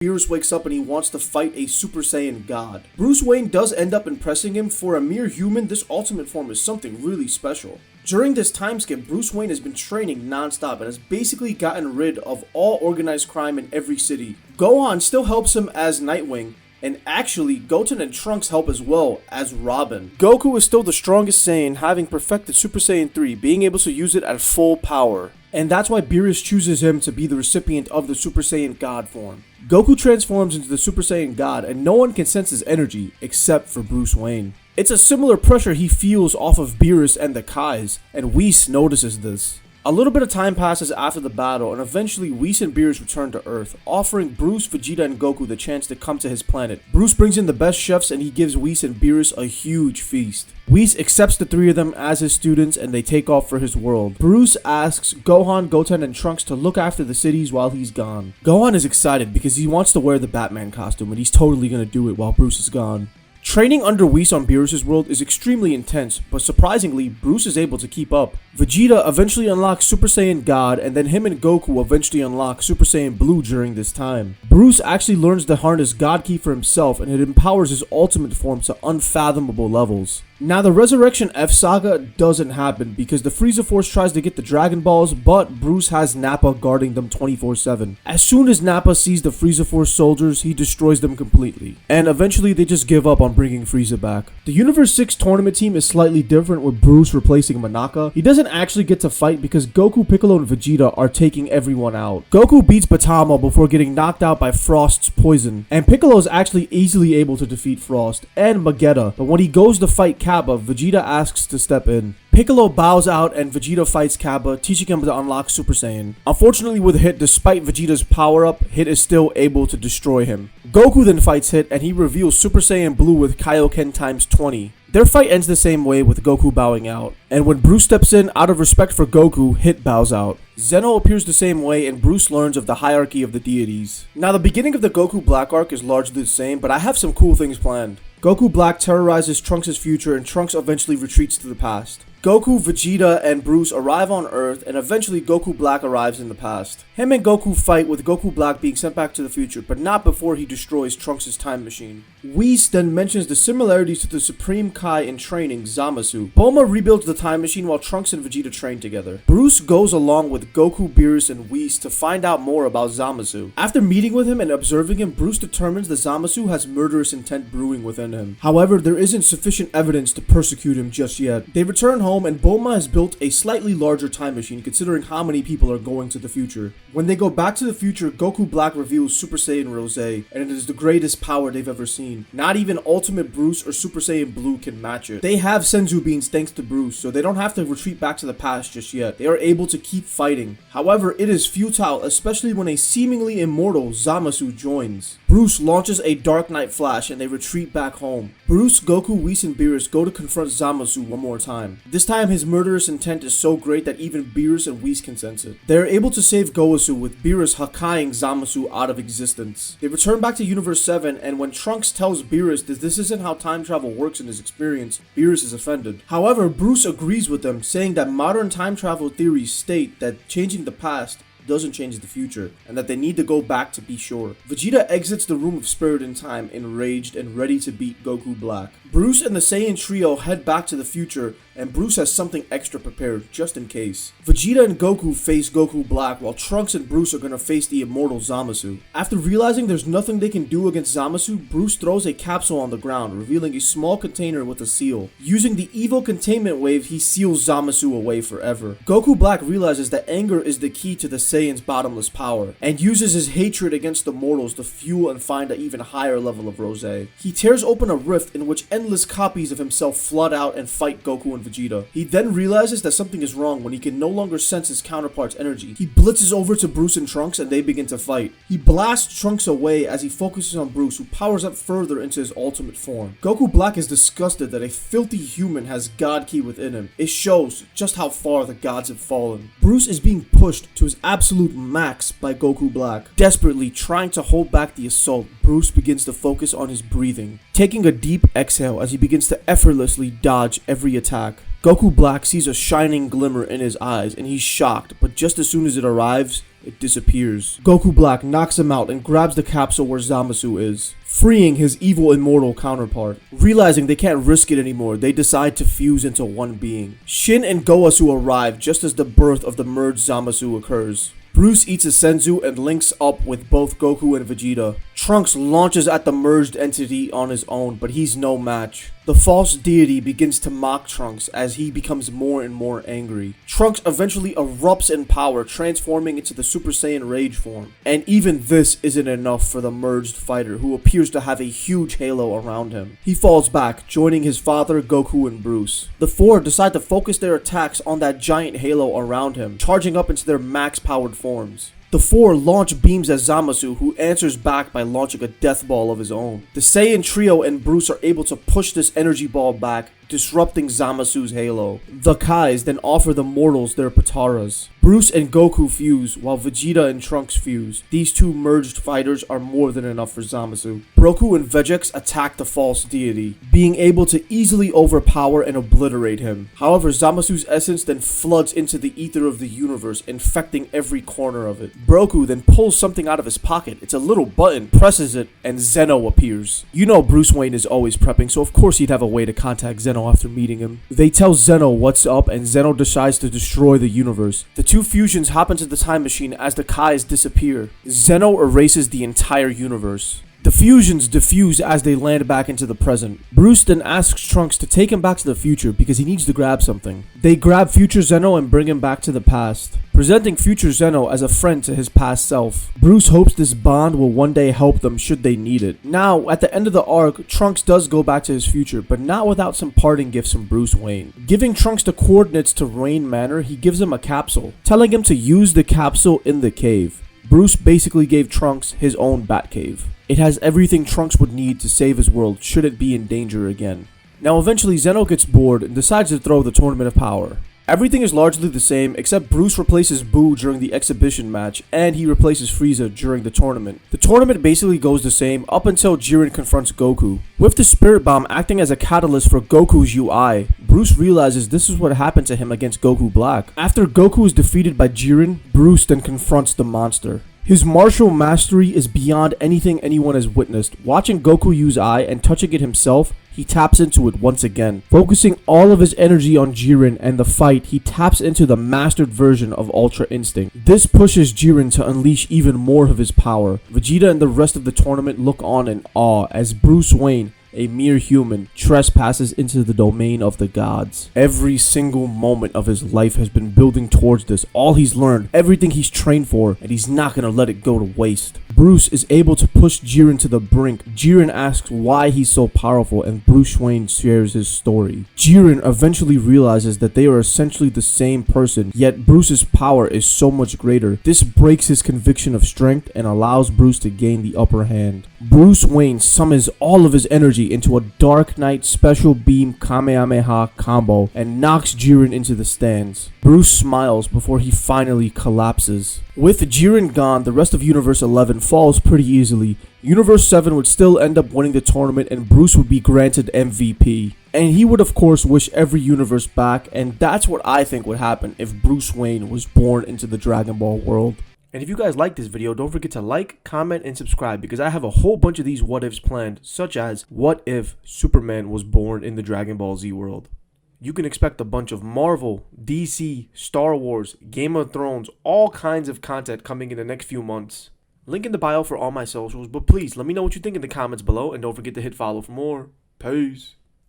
Beerus wakes up and he wants to fight a Super Saiyan God. Bruce Wayne does end up impressing him. For a mere human, this ultimate form is something really special. During this time skip, Bruce Wayne has been training non-stop and has basically gotten rid of all organized crime in every city. Gohan still helps him as Nightwing, and actually, Goten and Trunks help as well as Robin. Goku is still the strongest Saiyan, having perfected Super Saiyan 3, being able to use it at full power. And that's why Beerus chooses him to be the recipient of the Super Saiyan God form. Goku transforms into the Super Saiyan God, and no one can sense his energy except for Bruce Wayne. It's a similar pressure he feels off of Beerus and the Kais, and Whis notices this. A little bit of time passes after the battle, and eventually Whis and Beerus return to Earth, offering Bruce, Vegeta, and Goku the chance to come to his planet. Bruce brings in the best chefs and he gives Whis and Beerus a huge feast. Whis accepts the three of them as his students and they take off for his world. Bruce asks Gohan, Goten, and Trunks to look after the cities while he's gone. Gohan is excited because he wants to wear the Batman costume and he's totally gonna do it while Bruce is gone. Training under Whis on Beerus' world is extremely intense, but surprisingly, Bruce is able to keep up. Vegeta eventually unlocks Super Saiyan God, and then him and Goku eventually unlock Super Saiyan Blue during this time. Bruce actually learns to harness God Ki for himself, and it empowers his ultimate form to unfathomable levels. Now, the Resurrection F saga doesn't happen because the Frieza Force tries to get the Dragon Balls, but Bruce has Nappa guarding them 24/7. As soon as Nappa sees the Frieza Force soldiers, he destroys them completely. And eventually, they just give up on bringing Frieza back. The Universe 6 tournament team is slightly different, with Bruce replacing Manaka. He doesn't actually get to fight because Goku, Piccolo, and Vegeta are taking everyone out. Goku beats Batama before getting knocked out by Frost's poison, and Piccolo is actually easily able to defeat Frost and Vegeta, but when he goes to fight Kappa, Vegeta asks to step in. Piccolo bows out and Vegeta fights Kappa, teaching him to unlock Super Saiyan. Unfortunately with Hit, despite Vegeta's power-up, Hit is still able to destroy him. Goku then fights Hit and he reveals Super Saiyan Blue with Kaioken times 20. Their fight ends the same way, with Goku bowing out. And when Bruce steps in, out of respect for Goku, Hit bows out. Zeno appears the same way, and Bruce learns of the hierarchy of the deities. Now, the beginning of the Goku Black arc is largely the same, but I have some cool things planned. Goku Black terrorizes Trunks' future, and Trunks eventually retreats to the past. Goku, Vegeta, and Bruce arrive on Earth, and eventually Goku Black arrives in the past. Him and Goku fight, with Goku Black being sent back to the future, but not before he destroys Trunks' time machine. Whis then mentions the similarities to the Supreme Kai in training, Zamasu. Bulma rebuilds the time machine while Trunks and Vegeta train together. Bruce goes along with Goku, Beerus, and Whis to find out more about Zamasu. After meeting with him and observing him, Bruce determines that Zamasu has murderous intent brewing within him. However, there isn't sufficient evidence to persecute him just yet. They return home and Bulma has built a slightly larger time machine considering how many people are going to the future. When they go back to the future, Goku Black reveals Super Saiyan Rose, and it is the greatest power they've ever seen. Not even Ultimate Bruce or Super Saiyan Blue can match it. They have Senzu beans thanks to Bruce, so they don't have to retreat back to the past just yet. They are able to keep fighting. However, it is futile, especially when a seemingly immortal Zamasu joins. Bruce launches a Dark Knight Flash and they retreat back home. Bruce, Goku, Whis, and Beerus go to confront Zamasu one more time. This time his murderous intent is so great that even Beerus and Whis can sense it. They are able to save Gowasu, with Beerus Hakkaiing Zamasu out of existence. They return back to Universe 7, and when Trunks tells Beerus that this isn't how time travel works in his experience, Beerus is offended. However, Bruce agrees with them, saying that modern time travel theories state that changing the past doesn't change the future, and that they need to go back to be sure. Vegeta exits the Room of Spirit in time, enraged and ready to beat Goku Black. Bruce and the Saiyan trio head back to the future, and Bruce has something extra prepared, just in case. Vegeta and Goku face Goku Black, while Trunks and Bruce are gonna face the immortal Zamasu. After realizing there's nothing they can do against Zamasu, Bruce throws a capsule on the ground, revealing a small container with a seal. Using the evil containment wave, he seals Zamasu away forever. Goku Black realizes that anger is the key to the Saiyan's bottomless power, and uses his hatred against the mortals to fuel and find an even higher level of Rose. He tears open a rift in which endless copies of himself flood out and fight Goku and Vegeta. He then realizes that something is wrong when he can no longer sense his counterpart's energy. He blitzes over to Bruce and Trunks and they begin to fight. He blasts Trunks away as he focuses on Bruce, who powers up further into his ultimate form. Goku Black is disgusted that a filthy human has God Ki within him. It shows just how far the gods have fallen. Bruce is being pushed to his absolute max by Goku Black. Desperately trying to hold back the assault, Bruce begins to focus on his breathing, taking a deep exhale as he begins to effortlessly dodge every attack. Goku Black sees a shining glimmer in his eyes and he's shocked, but just as soon as it arrives, it disappears. Goku Black knocks him out and grabs the capsule where Zamasu is, freeing his evil immortal counterpart. Realizing they can't risk it anymore, they decide to fuse into one being. Shin and Goasu arrive just as the birth of the merged Zamasu occurs. Bruce eats a senzu and links up with both Goku and Vegeta. Trunks launches at the merged entity on his own, but he's no match. The false deity begins to mock Trunks as he becomes more and more angry. Trunks eventually erupts in power, transforming into the Super Saiyan Rage form. And even this isn't enough for the merged fighter, who appears to have a huge halo around him. He falls back, joining his father, Goku, and Bruce. The four decide to focus their attacks on that giant halo around him, charging up into their max-powered forms. The four launch beams at Zamasu, who answers back by launching a death ball of his own. The Saiyan trio and Bruce are able to push this energy ball back, disrupting Zamasu's halo. The Kais then offer the mortals their Pataras. Bruce and Goku fuse, while Vegeta and Trunks fuse. These two merged fighters are more than enough for Zamasu. Broku and Vegex attack the false deity, being able to easily overpower and obliterate him. However, Zamasu's essence then floods into the ether of the universe, infecting every corner of it. Broku then pulls something out of his pocket. It's a little button, presses it, and Zeno appears. You know Bruce Wayne is always prepping, so of course he'd have a way to contact Zeno after meeting him. They tell Zeno what's up, and Zeno decides to destroy the universe. The two fusions hop into the time machine as the Kais disappear. Zeno erases the entire universe. The fusions diffuse as they land back into the present. Bruce then asks Trunks to take him back to the future because he needs to grab something. They grab future Zeno and bring him back to the past, presenting future Zeno as a friend to his past self. Bruce hopes this bond will one day help them should they need it. Now, at the end of the arc, Trunks does go back to his future, but not without some parting gifts from Bruce Wayne. Giving Trunks the coordinates to Rain Manor, he gives him a capsule, telling him to use the capsule in the cave. Bruce basically gave Trunks his own Batcave. It has everything Trunks would need to save his world should it be in danger again. Now eventually Zeno gets bored and decides to throw the Tournament of Power. Everything is largely the same except Bruce replaces Boo during the exhibition match and he replaces Frieza during the tournament. The tournament basically goes the same up until Jiren confronts Goku. With the Spirit Bomb acting as a catalyst for Goku's UI, Bruce realizes this is what happened to him against Goku Black. After Goku is defeated by Jiren, Bruce then confronts the monster. His martial mastery is beyond anything anyone has witnessed. Watching Goku use Ai and touching it himself, he taps into it once again. Focusing all of his energy on Jiren and the fight, he taps into the mastered version of Ultra Instinct. This pushes Jiren to unleash even more of his power. Vegeta and the rest of the tournament look on in awe as Bruce Wayne, a mere human, trespasses into the domain of the gods. Every single moment of his life has been building towards this. All he's learned, everything he's trained for, and he's not gonna let it go to waste. Bruce is able to push Jiren to the brink. Jiren asks why he's so powerful, and Bruce Wayne shares his story. Jiren eventually realizes that they are essentially the same person, yet Bruce's power is so much greater. This breaks his conviction of strength and allows Bruce to gain the upper hand. Bruce Wayne summons all of his energy into a Dark Knight Special Beam Kamehameha combo and knocks Jiren into the stands. Bruce smiles before he finally collapses. With Jiren gone, the rest of Universe 11 falls pretty easily. Universe 7 would still end up winning the tournament and Bruce would be granted MVP. And he would of course wish every universe back, and that's what I think would happen if Bruce Wayne was born into the Dragon Ball world. And if you guys like this video, don't forget to like, comment, and subscribe because I have a whole bunch of these what ifs planned, such as what if Superman was born in the Dragon Ball Z world. You can expect a bunch of Marvel, DC, Star Wars, Game of Thrones, all kinds of content coming in the next few months. Link in the bio for all my socials, but please let me know what you think in the comments below and don't forget to hit follow for more. Peace.